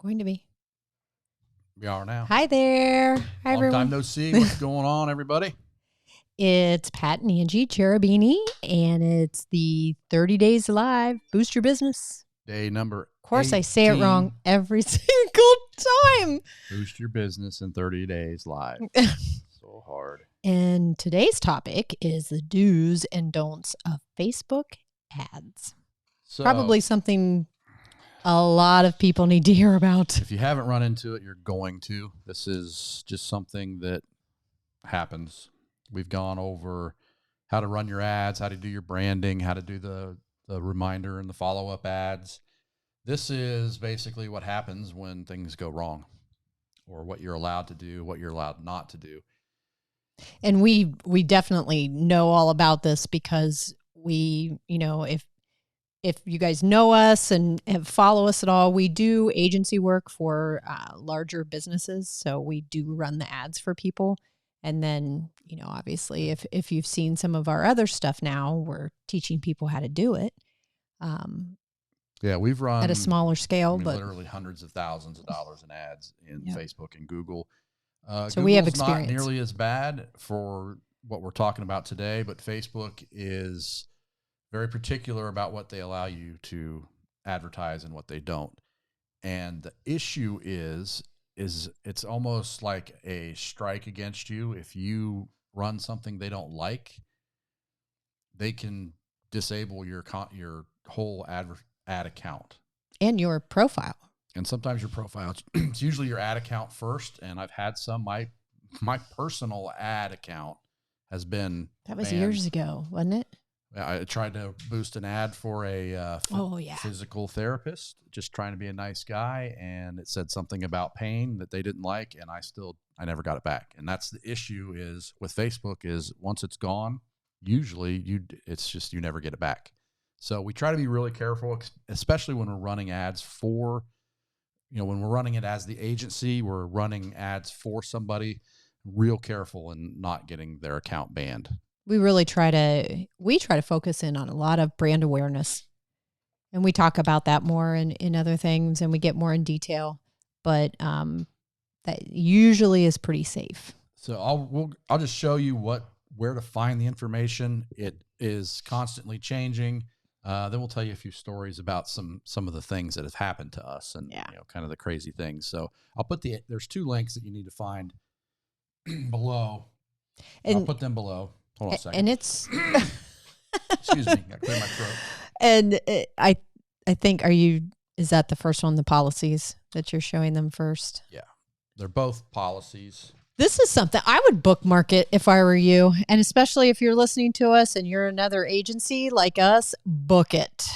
Going to be. We are now. Hi there. Hi, Long everyone. time no see. What's going on, everybody? It's Pat and Angie Cherubini, and it's the 30 Days Live Boost Your Business. Day number Of course, 18. I say it wrong every single time. Boost your business in 30 days live. So hard. And today's topic is the do's and don'ts of Facebook ads. So, Probably something a lot of people need to hear about. if you haven't run into it, you're going to. This is just something that happens. We've gone over how to run your ads, how to do your branding, how to do the reminder and the follow-up ads. This is basically what happens when things go wrong, or what you're allowed to do, what you're allowed not to do. And we definitely know all about this because we, if you guys know us and have follow us at all, we do agency work for larger businesses. So we do run the ads for people. And then, obviously, if you've seen some of our other stuff now, we're teaching people how to do it. Yeah, we've run at a smaller scale, but literally hundreds of thousands of dollars in ads in Facebook and Google. So Google's we have experience. Not nearly as bad for what we're talking about today, but Facebook is very particular about what they allow you to advertise and what they don't. And the issue is it's almost like a strike against you. If you run something they don't like, they can disable your whole ad account and your profile. And sometimes your profile, it's usually your ad account first. And I've had some, my personal ad account has been That was banned. years ago, wasn't it? I tried to boost an ad for a physical therapist, just trying to be a nice guy. And it said something about pain that they didn't like. And I never got it back. And that's the issue is with Facebook is once it's gone, usually it's just, you never get it back. So we try to be really careful, especially when we're running ads for, when we're running it as the agency, we're running ads for somebody, real careful and not getting their account banned. We really try to focus in on a lot of brand awareness, and we talk about that more in other things, and we get more in detail, but that usually is pretty safe. So I'll just show you where to find the information. It is constantly changing. Then we'll tell you a few stories about some of the things that have happened to us and kind of the crazy things. So I'll put there's two links that you need to find below. And I'll put them below. Hold on a second. And it's excuse me, I clear my throat. And I think is that the first one, the policies that you're showing them first? Yeah, they're both policies. This is something I would bookmark it if I were you. And especially if you're listening to us and you're another agency like us, book it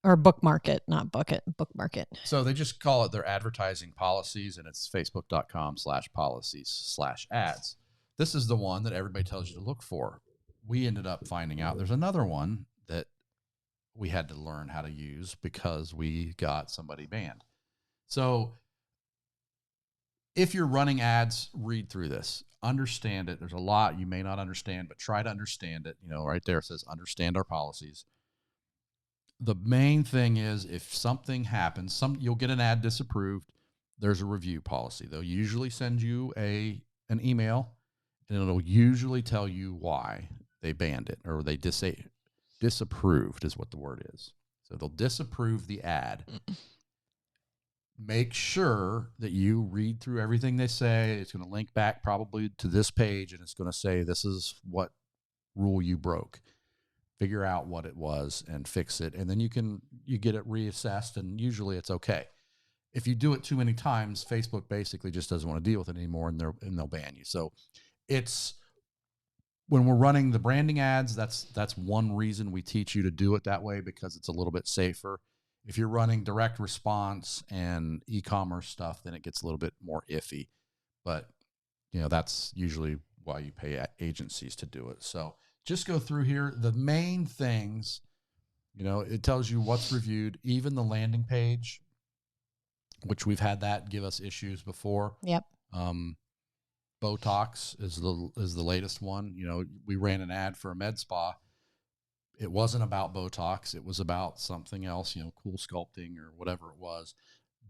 or bookmark it, not book it, bookmark it. So they just call it their advertising policies, and it's facebook.com/policies/ads. This is the one that everybody tells you to look for. We ended up finding out there's another one that we had to learn how to use because we got somebody banned. So if you're running ads, read through this, understand it. There's a lot you may not understand, but try to understand it. Right there it says, understand our policies. The main thing is if something happens, you'll get an ad disapproved. There's a review policy. They'll usually send you an email, and it'll usually tell you why they banned it or they disapproved is what the word is. So they'll disapprove the ad. Make sure that you read through everything they say. It's going to link back probably to this page, and it's going to say this is what rule you broke. Figure out what it was and fix it, and then you get it reassessed, and usually it's okay. If you do it too many times, Facebook basically just doesn't want to deal with it anymore, and they'll ban you. So it's when we're running the branding ads, that's one reason we teach you to do it that way, because it's a little bit safer. If you're running direct response and e-commerce stuff, then it gets a little bit more iffy. But, that's usually why you pay agencies to do it. So just go through here. The main things, it tells you what's reviewed, even the landing page, which we've had that give us issues before. Yep. Botox is the latest one. We ran an ad for a med spa. It wasn't about Botox. It was about something else, cool sculpting or whatever it was.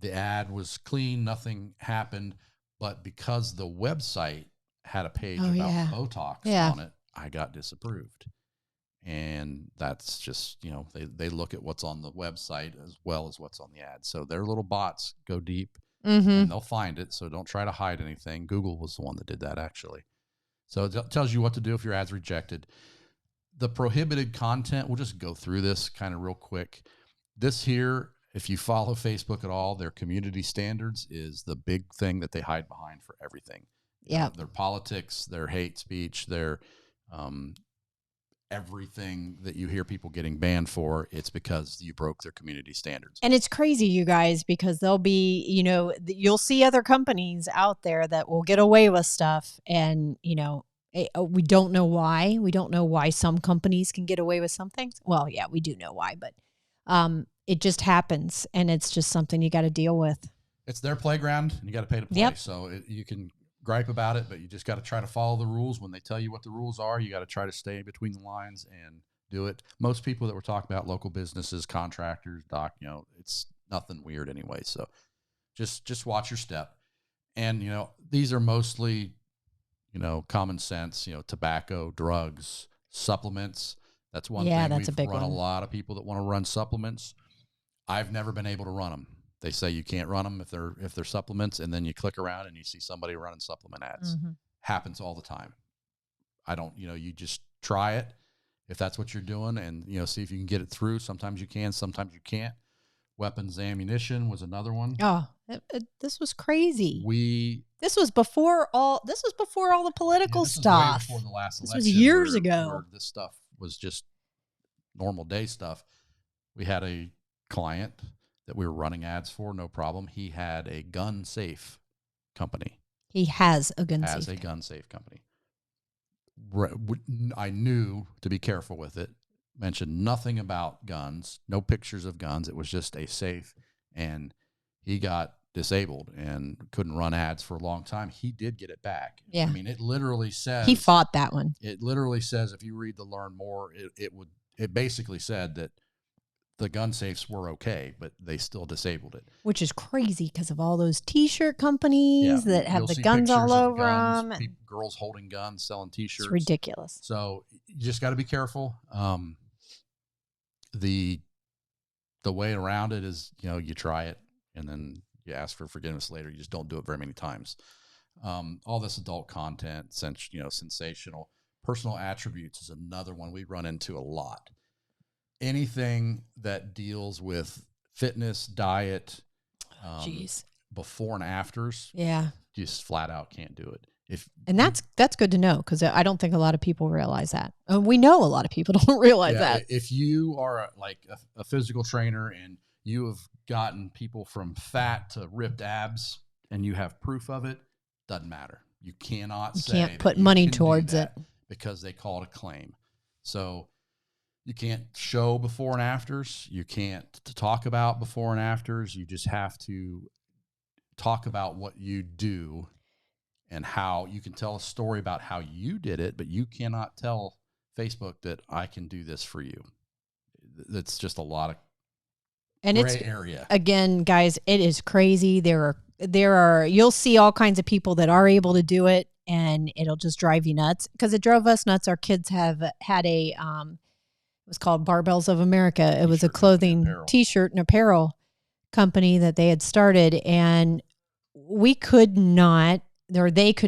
the ad was clean, nothing happened, but because the website had a page Oh, about yeah. Botox Yeah. on it, I got disapproved. And that's just, they look at what's on the website as well as what's on the ad. So their little bots go deep Mm-hmm. and they'll find it. So don't try to hide anything. Google was the one that did that, actually. So it tells you what to do if your ad's rejected. The prohibited content, we'll just go through this kind of real quick. This here, if you follow Facebook at all, their community standards is the big thing that they hide behind for everything. Yeah. Their politics, their hate speech, their everything that you hear people getting banned for, it's because you broke their community standards. And it's crazy, you guys, because there'll be, you'll see other companies out there that will get away with stuff. And, we don't know why. We don't know why some companies can get away with some things. Well, yeah, we do know why, but it just happens. And it's just something you got to deal with. It's their playground and you got to pay to play. Yep. So you can gripe about it, but you just got to try to follow the rules. When they tell you what the rules are, you got to try to stay between the lines and do it. Most people that we're talking about, local businesses, contractors, it's nothing weird anyway. So just watch your step. And, these are mostly, common sense, tobacco, drugs, supplements. That's one thing. That's a big run one. A lot of people that want to run supplements. I've never been able to run them. They say you can't run them if they're supplements, and then you click around and you see somebody running supplement ads. Mm-hmm. Happens all the time. I don't, you just try it if that's what you're doing, and see if you can get it through. Sometimes you can, sometimes you can't. Weapons, ammunition was another one. Oh, this was crazy. This was before all the political stuff. Way before the last election. This was years ago. Where this stuff was just normal day stuff. We had a client that we were running ads for, no problem. He had a gun safe company. He has a gun safe company. I knew to be careful with it. Mentioned nothing about guns, no pictures of guns. It was just a safe, and he got disabled and couldn't run ads for a long time. He did get it back. Yeah. I mean, it literally says he fought that one. It literally says, if you read the learn more, it basically said that the gun safes were okay, but they still disabled it. Which is crazy because of all those T-shirt companies that have the guns all over them. Girls holding guns, selling T-shirts. It's ridiculous. So you just got to be careful. The way around it is, you try it and then you ask for forgiveness later. You just don't do it very many times. All this adult content, sensational. Personal attributes is another one we run into a lot. Anything that deals with fitness, diet, before and afters, just flat out can't do it. And that's good to know, because I don't think a lot of people realize that. We know a lot of people don't realize that. If you are a physical trainer and you have gotten people from fat to ripped abs and you have proof of it, doesn't matter. You can't put money towards it because they call it a claim. So you can't show before and afters. You can't talk about before and afters. You just have to talk about what you do and how you can tell a story about how you did it, but you cannot tell Facebook that I can do this for you. That's just a lot of gray area. Again, guys, it is crazy. There are you'll see all kinds of people that are able to do it, and it'll just drive you nuts, because it drove us nuts. Our kids have had it was called Barbells of America. It was a clothing, T-shirt and apparel company that they had started, and they could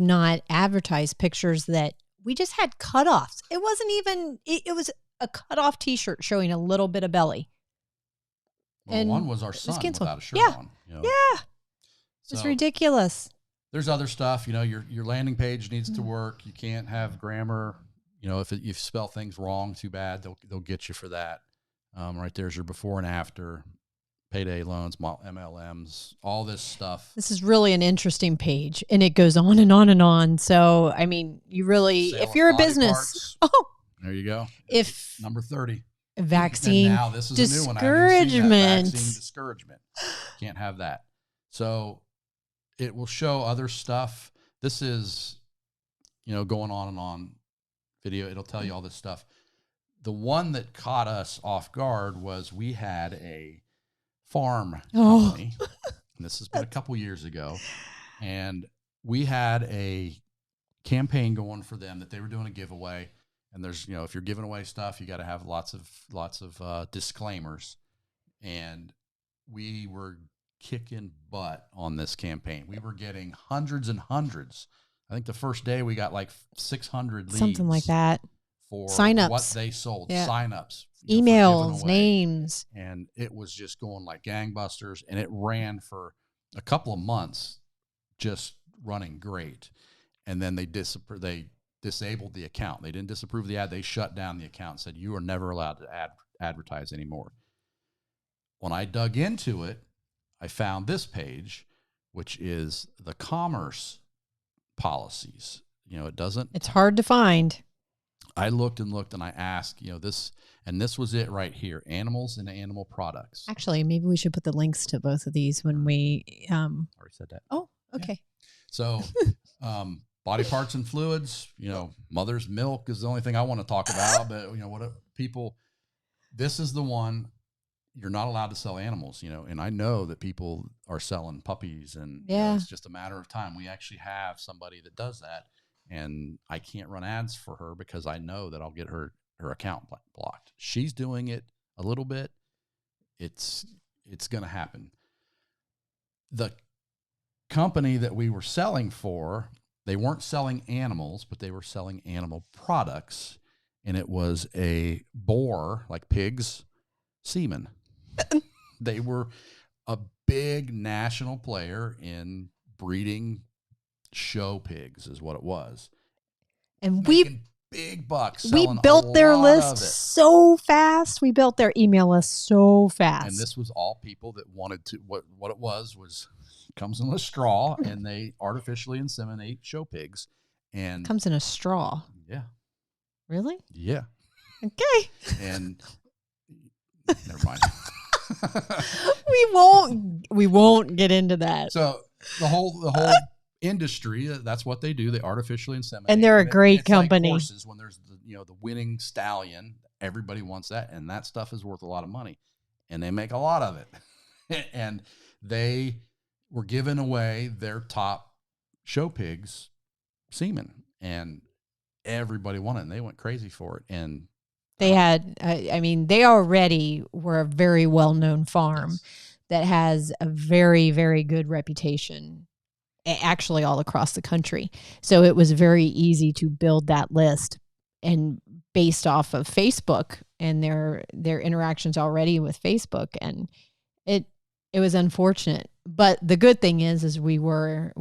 not advertise pictures that we just had cutoffs. It wasn't even, it was a cutoff T-shirt showing a little bit of belly. Well, and one was our son without a shirt on. It's ridiculous. There's other stuff, your landing page needs to work. You can't have grammar. If you spell things wrong too bad, they'll get you for that. Right there's your before and after, payday loans, MLMs, all this stuff. This is really an interesting page, and it goes on and on and on. So, I mean, you really, if you're a business, there you go. If number 30, vaccine and now this is discouragement, a new one. Vaccine discouragement. Can't have that. So it will show other stuff. This is, going on and on. Video, it'll tell you all this stuff. The one that caught us off guard was we had a farm company and this has been a couple years ago, and we had a campaign going for them that they were doing a giveaway. And there's, if you're giving away stuff, you got to have lots of disclaimers. And we were kicking butt on this campaign. We were getting hundreds and hundreds. I think the first day we got like 600 leads. Something like that. For signups. What they sold, signups. Emails, names. And it was just going like gangbusters. And it ran for a couple of months, just running great. And then they disabled the account. They didn't disapprove the ad. They shut down the account and said, you are never allowed to advertise anymore. When I dug into it, I found this page, which is the commerce policies. It's hard to find. I looked and I asked, this was it right here. Animals and animal products. Actually, maybe we should put the links to both of these when we, already said that. Oh, okay. Yeah. So, body parts and fluids, mother's milk is the only thing I want to talk about, but this is the one. You're not allowed to sell animals, and I know that people are selling puppies, and it's just a matter of time. We actually have somebody that does that, and I can't run ads for her because I know that I'll get her account blocked. She's doing it a little bit. It's going to happen. The company that we were selling for, they weren't selling animals, but they were selling animal products, and it was a boar, like pigs, semen. They were a big national player in breeding show pigs is what it was. And big bucks. We built their list so fast. We built their email list so fast. And this was all people that wanted to, what it was comes in a straw, and they artificially inseminate show pigs. And comes in a straw. Yeah. Really? Yeah. Okay. And never mind. We won't get into that. So the whole industry, that's what they do. They artificially inseminate. And they're a great company. Like horses, when there's the winning stallion, everybody wants that, and that stuff is worth a lot of money, and they make a lot of it. And they were giving away their top show pigs semen, and everybody wanted it, and they went crazy for it. And they had, they already were a very well-known farm that has a very, very good reputation, actually all across the country. So it was very easy to build that list, and based off of Facebook and their interactions already with Facebook. And it was unfortunate, but the good thing is we were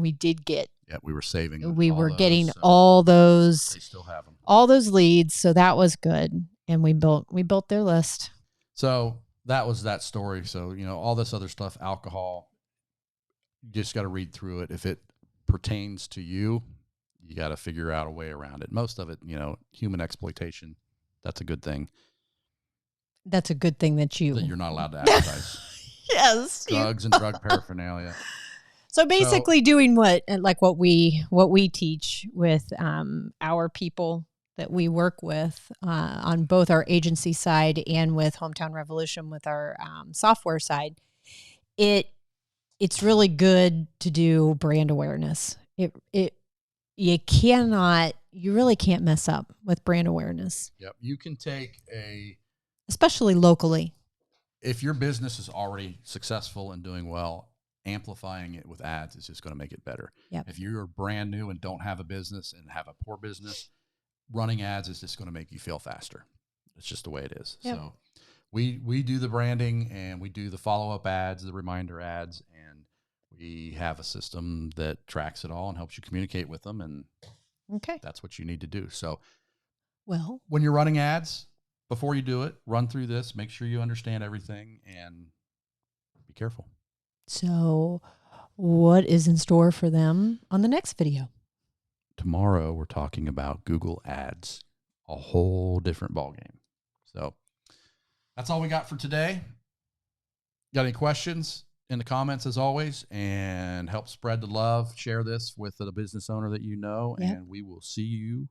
saving. We were getting all those. They still have them. All those leads, so that was good. And we built their list. So that was that story. So, all this other stuff, alcohol, you just got to read through it. If it pertains to you, you got to figure out a way around it. Most of it, human exploitation, that's a good thing. That's a good thing that you're not allowed to advertise. Yes. Drugs and drug paraphernalia. So basically doing what we teach with our people that we work with on both our agency side and with Hometown Revolution with our software side, it's really good to do brand awareness. You really can't mess up with brand awareness. Yep. You can take especially locally. If your business is already successful and doing well, amplifying it with ads is just going to make it better. Yep. If you're brand new and don't have a business and have a poor business, running ads is just going to make you feel faster. It's just the way it is. Yep. So we do the branding, and we do the follow-up ads, the reminder ads, and we have a system that tracks it all and helps you communicate with them. And that's what you need to do. So when you're running ads, before you do it, run through this, make sure you understand everything, and be careful. So what is in store for them on the next video? Tomorrow, we're talking about Google Ads, a whole different ballgame. So that's all we got for today. Got any questions? In the comments, as always, and help spread the love. Share this with the business owner that you know, and we will see you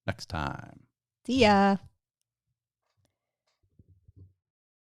next time. See ya.